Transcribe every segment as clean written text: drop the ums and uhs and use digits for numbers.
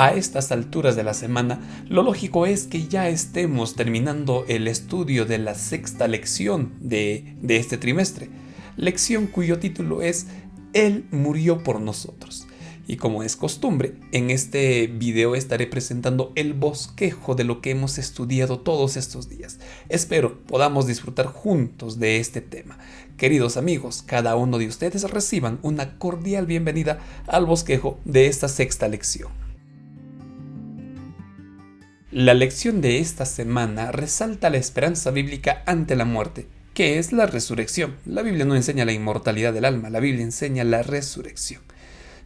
A estas alturas de la semana, lo lógico es que ya estemos terminando el estudio de la sexta lección de este trimestre, lección cuyo título es Él murió por nosotros. Y como es costumbre, en este video estaré presentando el bosquejo de lo que hemos estudiado todos estos días. Espero podamos disfrutar juntos de este tema. Queridos amigos, cada uno de ustedes reciban una cordial bienvenida al bosquejo de esta sexta lección. La lección de esta semana resalta la esperanza bíblica ante la muerte, que es la resurrección. La Biblia no enseña la inmortalidad del alma, la Biblia enseña la resurrección.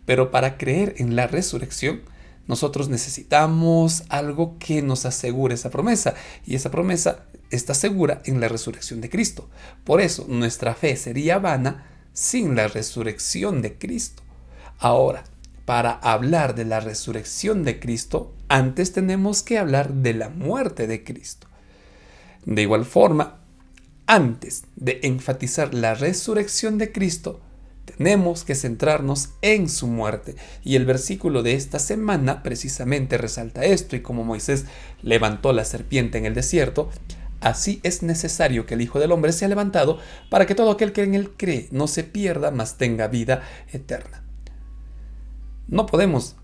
Pero para creer en la resurrección, nosotros necesitamos algo que nos asegure esa promesa. Y esa promesa está segura en la resurrección de Cristo. Por eso, nuestra fe sería vana sin la resurrección de Cristo. Ahora, para hablar de la resurrección de Cristo, antes tenemos que hablar de la muerte de Cristo. De igual forma, antes de enfatizar la resurrección de Cristo, tenemos que centrarnos en su muerte. Y el versículo de esta semana precisamente resalta esto. Y como Moisés levantó la serpiente en el desierto, así es necesario que el Hijo del Hombre sea levantado para que todo aquel que en él cree no se pierda, mas tenga vida eterna. No podemos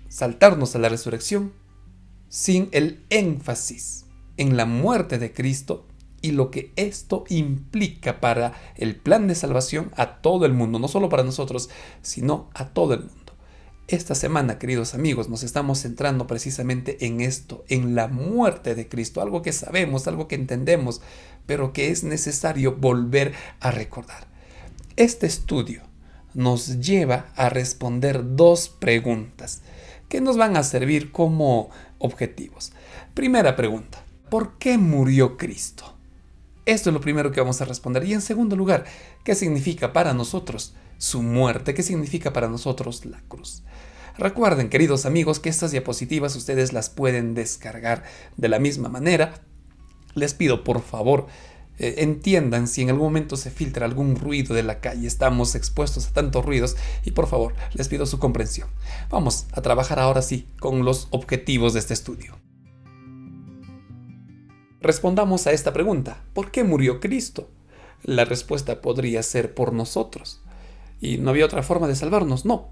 saltarnos a la resurrección sin el énfasis en la muerte de Cristo y lo que esto implica para el plan de salvación a todo el mundo, no solo para nosotros, sino a todo el mundo. Esta semana, queridos amigos, nos estamos centrando precisamente en esto, en la muerte de Cristo, algo que sabemos, algo que entendemos, pero que es necesario volver a recordar. Este estudio nos lleva a responder dos preguntas que nos van a servir como objetivos. Primera pregunta: ¿por qué murió Cristo? Esto es lo primero que vamos a responder. Y en segundo lugar, ¿qué significa para nosotros su muerte? ¿Qué significa para nosotros la cruz? Recuerden, queridos amigos, que estas diapositivas ustedes las pueden descargar de la misma manera. Les pido, por favor, entiendan si en algún momento se filtra algún ruido de la calle. Estamos expuestos a tantos ruidos y por favor, les pido su comprensión. Vamos a trabajar ahora sí con los objetivos de este estudio. Respondamos a esta pregunta: ¿por qué murió Cristo? La respuesta podría ser por nosotros. ¿Y no había otra forma de salvarnos? No.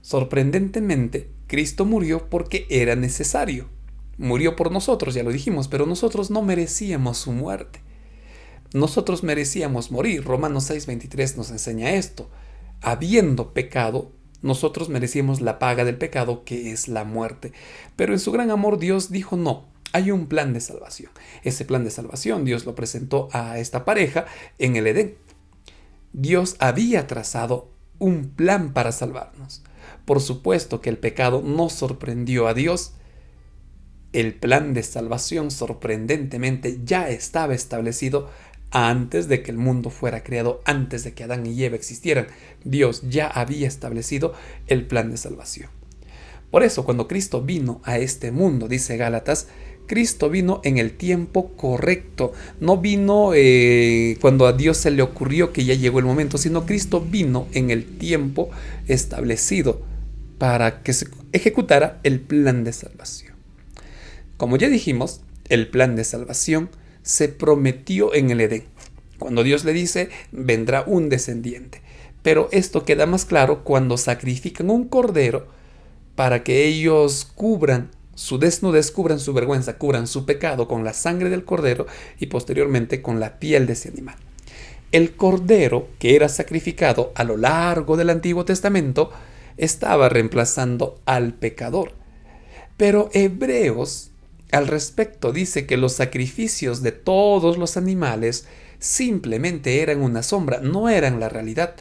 Sorprendentemente, Cristo murió porque era necesario. Murió por nosotros, ya lo dijimos, pero nosotros no merecíamos su muerte. Nosotros merecíamos morir. Romanos 6:23 nos enseña esto. Habiendo pecado, nosotros merecíamos la paga del pecado, que es la muerte. Pero en su gran amor Dios dijo no. Hay un plan de salvación. Ese plan de salvación Dios lo presentó a esta pareja en el Edén. Dios había trazado un plan para salvarnos. Por supuesto que el pecado no sorprendió a Dios. El plan de salvación sorprendentemente ya estaba establecido antes de que el mundo fuera creado, antes de que Adán y Eva existieran. Dios ya había establecido el plan de salvación. Por eso, cuando Cristo vino a este mundo, dice Gálatas, Cristo vino en el tiempo correcto. No vino cuando a Dios se le ocurrió que ya llegó el momento, sino Cristo vino en el tiempo establecido para que se ejecutara el plan de salvación. Como ya dijimos, el plan de salvación se prometió en el Edén, cuando Dios le dice, vendrá un descendiente. Pero esto queda más claro cuando sacrifican un cordero para que ellos cubran su desnudez, cubran su vergüenza, cubran su pecado con la sangre del cordero y posteriormente con la piel de ese animal. El cordero que era sacrificado a lo largo del Antiguo Testamento estaba reemplazando al pecador. Pero Hebreos al respecto dice que los sacrificios de todos los animales simplemente eran una sombra, no eran la realidad.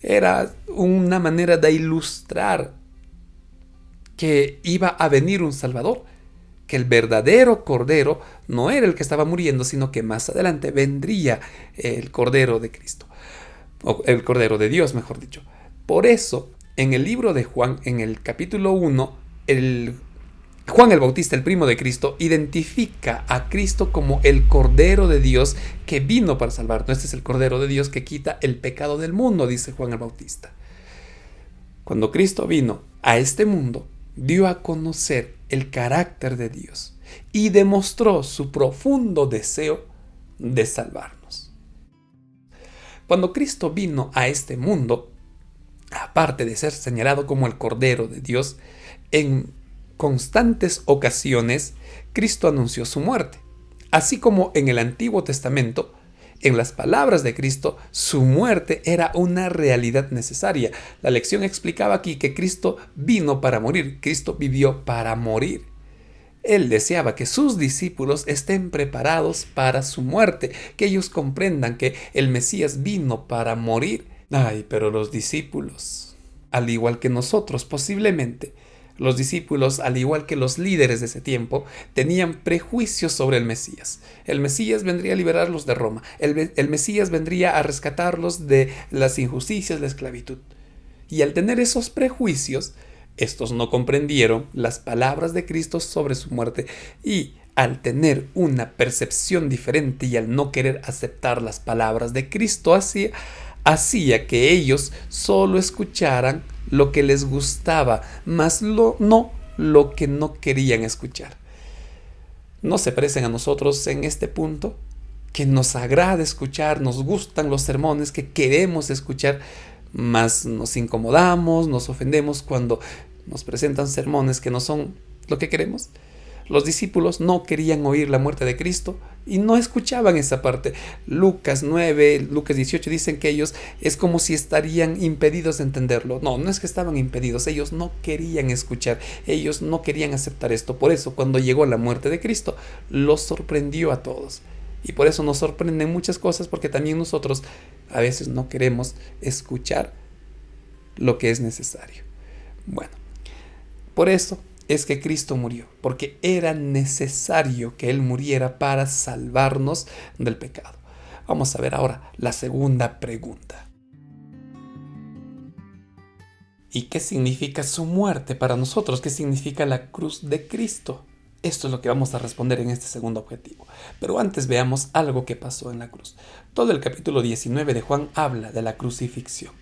Era una manera de ilustrar que iba a venir un Salvador, que el verdadero Cordero no era el que estaba muriendo, sino que más adelante vendría el Cordero de Cristo, o el Cordero de Dios, mejor dicho. Por eso, en el libro de Juan, en el capítulo 1, Juan el Bautista, el primo de Cristo, identifica a Cristo como el Cordero de Dios que vino para salvarnos. Este es el Cordero de Dios que quita el pecado del mundo, dice Juan el Bautista. Cuando Cristo vino a este mundo, dio a conocer el carácter de Dios y demostró su profundo deseo de salvarnos. Cuando Cristo vino a este mundo, aparte de ser señalado como el Cordero de Dios, en constantes ocasiones Cristo anunció su muerte. Así como en el Antiguo Testamento, en las palabras de Cristo, su muerte era una realidad necesaria. La lección explicaba aquí que Cristo vino para morir, Cristo vivió para morir. Él deseaba que sus discípulos estén preparados para su muerte, que ellos comprendan que el Mesías vino para morir. Ay, pero los discípulos, al igual que nosotros posiblemente, los discípulos, al igual que los líderes de ese tiempo, tenían prejuicios sobre el Mesías. El Mesías vendría a liberarlos de Roma. El Mesías vendría a rescatarlos de las injusticias, la esclavitud. Y al tener esos prejuicios, estos no comprendieron las palabras de Cristo sobre su muerte y al tener una percepción diferente y al no querer aceptar las palabras de Cristo hacía que ellos solo escucharan lo que les gustaba, más no lo que no querían escuchar. ¿No se parecen a nosotros en este punto? Que nos agrada escuchar, nos gustan los sermones que queremos escuchar, más nos incomodamos, nos ofendemos cuando nos presentan sermones que no son lo que queremos. Los discípulos no querían oír la muerte de Cristo y no escuchaban esa parte. Lucas 9, Lucas 18 dicen que ellos es como si estarían impedidos de entenderlo. No, no es que estaban impedidos, ellos no querían escuchar, ellos no querían aceptar esto. Por eso cuando llegó la muerte de Cristo, los sorprendió a todos. Y por eso nos sorprenden muchas cosas, porque también nosotros a veces no queremos escuchar lo que es necesario. Bueno, por eso es que Cristo murió, porque era necesario que Él muriera para salvarnos del pecado. Vamos a ver ahora la segunda pregunta. ¿Y qué significa su muerte para nosotros? ¿Qué significa la cruz de Cristo? Esto es lo que vamos a responder en este segundo objetivo. Pero antes veamos algo que pasó en la cruz. Todo el capítulo 19 de Juan habla de la crucifixión.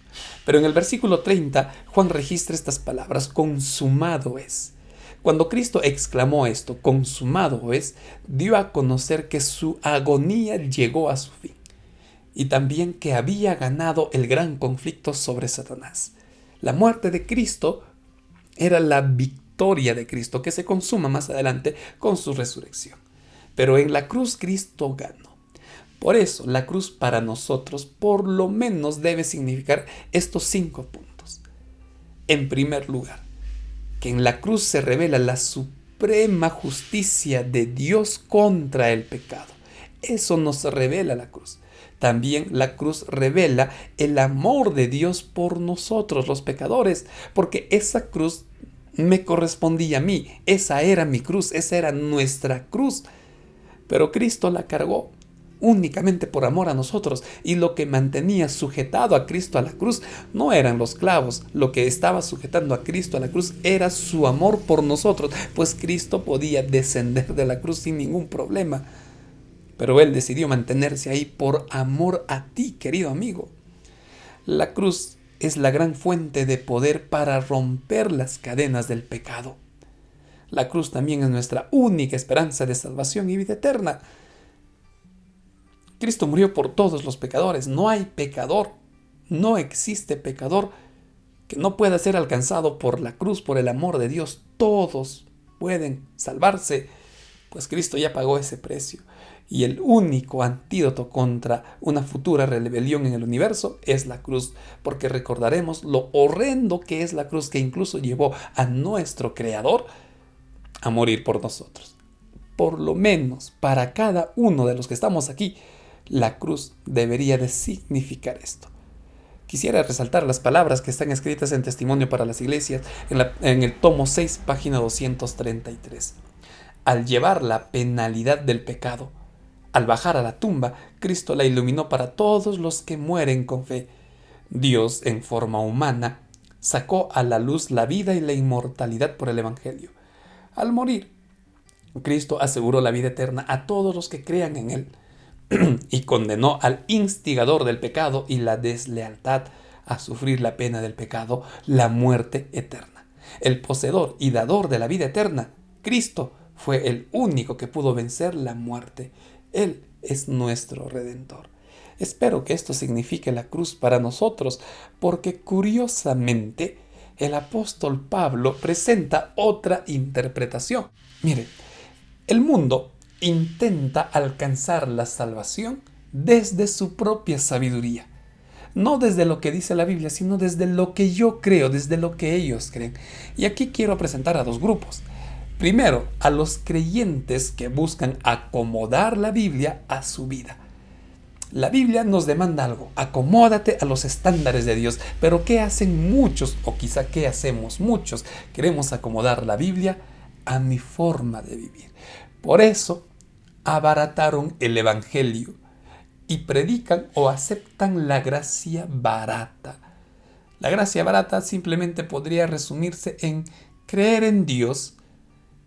Pero en el versículo 30, Juan registra estas palabras: consumado es. Cuando Cristo exclamó esto, consumado es, dio a conocer que su agonía llegó a su fin. Y también que había ganado el gran conflicto sobre Satanás. La muerte de Cristo era la victoria de Cristo, que se consuma más adelante con su resurrección. Pero en la cruz Cristo ganó. Por eso la cruz para nosotros por lo menos debe significar estos 5 puntos. En primer lugar, que en la cruz se revela la suprema justicia de Dios contra el pecado. Eso nos revela la cruz. También la cruz revela el amor de Dios por nosotros, los pecadores, porque esa cruz me correspondía a mí, esa era mi cruz, esa era nuestra cruz. Pero Cristo la cargó únicamente por amor a nosotros, y lo que mantenía sujetado a Cristo a la cruz no eran los clavos. Lo que estaba sujetando a Cristo a la cruz era su amor por nosotros, pues Cristo podía descender de la cruz sin ningún problema, pero Él decidió mantenerse ahí por amor a ti, querido amigo. La cruz es la gran fuente de poder para romper las cadenas del pecado. La cruz también es nuestra única esperanza de salvación y vida eterna. Cristo murió por todos los pecadores. No hay pecador, no existe pecador que no pueda ser alcanzado por la cruz, por el amor de Dios. Todos pueden salvarse, pues Cristo ya pagó ese precio. Y el único antídoto contra una futura rebelión en el universo es la cruz, porque recordaremos lo horrendo que es la cruz, que incluso llevó a nuestro Creador a morir por nosotros. Por lo menos para cada uno de los que estamos aquí, la cruz debería de significar esto. Quisiera resaltar las palabras que están escritas en Testimonio para las Iglesias en el tomo 6, página 233. Al llevar la penalidad del pecado, al bajar a la tumba, Cristo la iluminó para todos los que mueren con fe. Dios, en forma humana, sacó a la luz la vida y la inmortalidad por el Evangelio. Al morir, Cristo aseguró la vida eterna a todos los que crean en Él y condenó al instigador del pecado y la deslealtad a sufrir la pena del pecado, la muerte eterna. el poseedor y dador de la vida eterna, Cristo, fue el único que pudo vencer la muerte. Él es nuestro Redentor. Espero que esto signifique la cruz para nosotros, porque curiosamente el apóstol Pablo presenta otra interpretación. Mire, el mundo intenta alcanzar la salvación desde su propia sabiduría. No desde lo que dice la Biblia, sino desde lo que yo creo, desde lo que ellos creen. Y aquí quiero presentar a dos grupos. Primero, a los creyentes que buscan acomodar la Biblia a su vida. La Biblia nos demanda algo: acomódate a los estándares de Dios. Pero ¿qué hacen muchos? O quizá ¿qué hacemos muchos? Queremos acomodar la Biblia a mi forma de vivir. Por eso abarataron el Evangelio y predican o aceptan la gracia barata. La gracia barata simplemente podría resumirse en creer en Dios,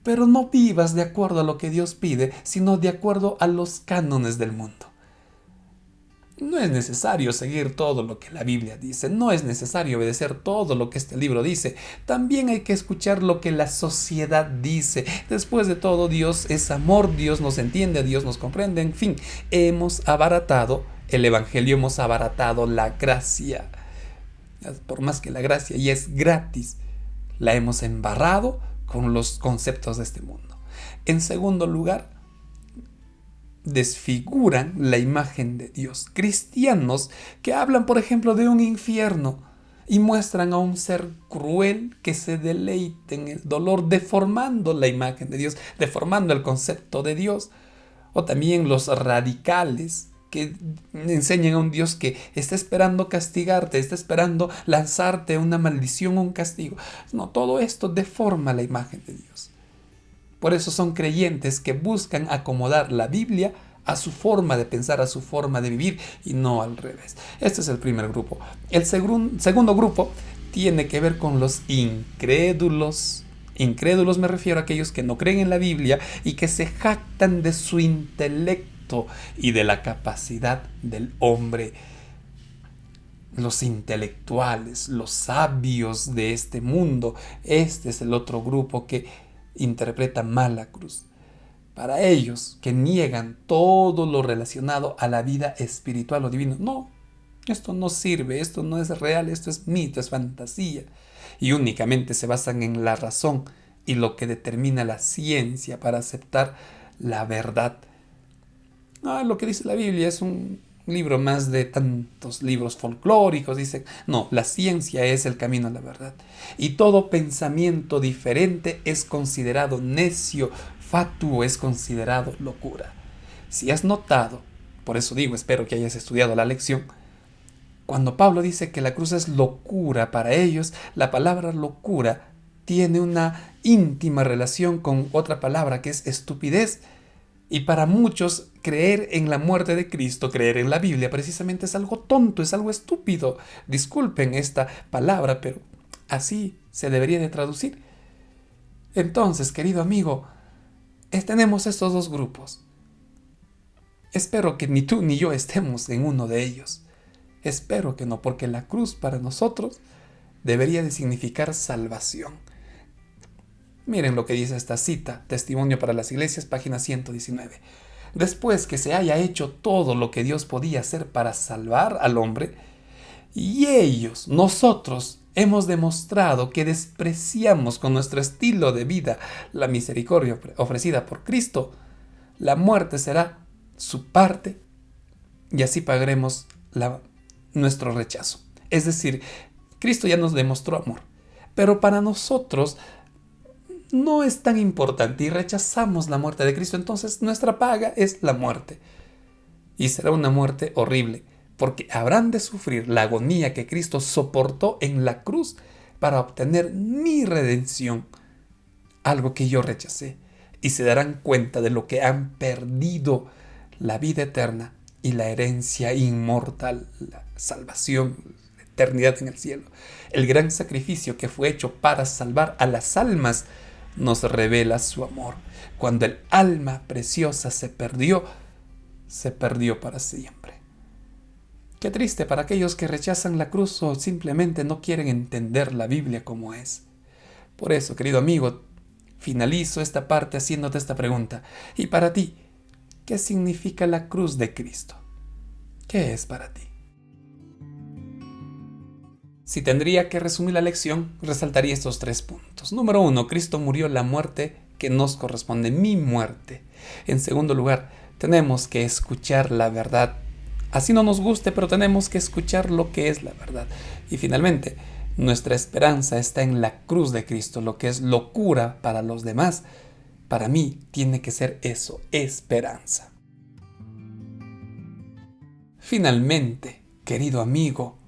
pero no vivas de acuerdo a lo que Dios pide, sino de acuerdo a los cánones del mundo. No es necesario seguir todo lo que la Biblia dice, no es necesario obedecer todo lo que este libro dice, también hay que escuchar lo que la sociedad dice. Después de todo, Dios es amor, Dios nos entiende, Dios nos comprende, en fin, hemos abaratado el Evangelio, hemos abaratado la gracia. Por más que la gracia ya es gratis, la hemos embarrado con los conceptos de este mundo. En segundo lugar, desfiguran la imagen de Dios. Cristianos que hablan, por ejemplo, de un infierno y muestran a un ser cruel que se deleite en el dolor, deformando la imagen de Dios, deformando el concepto de Dios. O también los radicales que enseñan a un Dios que está esperando castigarte, está esperando lanzarte una maldición o un castigo. No, todo esto deforma la imagen de Dios. Por eso son creyentes que buscan acomodar la Biblia a su forma de pensar, a su forma de vivir, y no al revés. Este es el primer grupo. El segundo grupo tiene que ver con los incrédulos. Incrédulos me refiero a aquellos que no creen en la Biblia y que se jactan de su intelecto y de la capacidad del hombre. Los intelectuales, los sabios de este mundo. Este es el otro grupo que interpreta mal la cruz. Para ellos que niegan todo lo relacionado a la vida espiritual o divina, no, esto no sirve, esto no es real, esto es mito, es fantasía, y únicamente se basan en la razón y lo que determina la ciencia para aceptar la verdad. Lo que dice la Biblia es un libro más de tantos libros folclóricos, dicen. No, la ciencia es el camino a la verdad. Y todo pensamiento diferente es considerado necio, fatuo, es considerado locura. Si has notado, por eso digo, espero que hayas estudiado la lección, cuando Pablo dice que la cruz es locura para ellos, la palabra locura tiene una íntima relación con otra palabra que es estupidez. Y para muchos, creer en la muerte de Cristo, creer en la Biblia, precisamente es algo tonto, es algo estúpido. Disculpen esta palabra, pero así se debería de traducir. Entonces, querido amigo, tenemos estos dos grupos. Espero que ni tú ni yo estemos en uno de ellos. Espero que no, porque la cruz para nosotros debería de significar salvación. Miren lo que dice esta cita, Testimonio para las Iglesias, página 119. Después que se haya hecho todo lo que Dios podía hacer para salvar al hombre, y nosotros, hemos demostrado que despreciamos con nuestro estilo de vida la misericordia ofrecida por Cristo, la muerte será su parte y así pagaremos nuestro rechazo. Es decir, Cristo ya nos demostró amor, pero para nosotros no es tan importante y rechazamos la muerte de Cristo, entonces nuestra paga es la muerte. Y será una muerte horrible, porque habrán de sufrir la agonía que Cristo soportó en la cruz para obtener mi redención, algo que yo rechacé, y se darán cuenta de lo que han perdido: la vida eterna y la herencia inmortal, la salvación, la eternidad en el cielo. El gran sacrificio que fue hecho para salvar a las almas nos revela su amor. Cuando el alma preciosa se perdió para siempre. Qué triste para aquellos que rechazan la cruz o simplemente no quieren entender la Biblia como es. Por eso, querido amigo, finalizo esta parte haciéndote esta pregunta. ¿Y para ti, qué significa la cruz de Cristo? ¿Qué es para ti? Si tendría que resumir la lección, resaltaría estos 3 puntos. Número 1, Cristo murió la muerte que nos corresponde, mi muerte. En segundo lugar, tenemos que escuchar la verdad. Así no nos guste, pero tenemos que escuchar lo que es la verdad. Y finalmente, nuestra esperanza está en la cruz de Cristo, lo que es locura para los demás. Para mí tiene que ser eso, esperanza. Finalmente, querido amigo,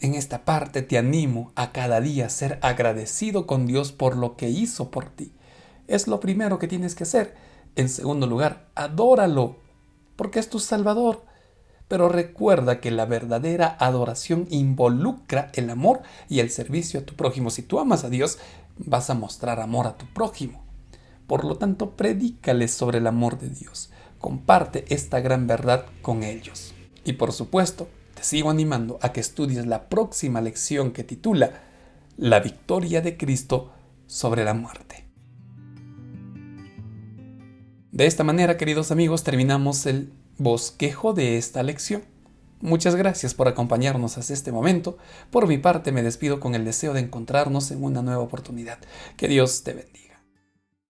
en esta parte te animo a cada día ser agradecido con Dios por lo que hizo por ti. Es lo primero que tienes que hacer. En segundo lugar, adóralo, porque es tu Salvador. Pero recuerda que la verdadera adoración involucra el amor y el servicio a tu prójimo. Si tú amas a Dios, vas a mostrar amor a tu prójimo. Por lo tanto, predícales sobre el amor de Dios. Comparte esta gran verdad con ellos. Y por supuesto, te sigo animando a que estudies la próxima lección que titula La victoria de Cristo sobre la muerte. De esta manera, queridos amigos, terminamos el bosquejo de esta lección. Muchas gracias por acompañarnos hasta este momento. Por mi parte, me despido con el deseo de encontrarnos en una nueva oportunidad. Que Dios te bendiga.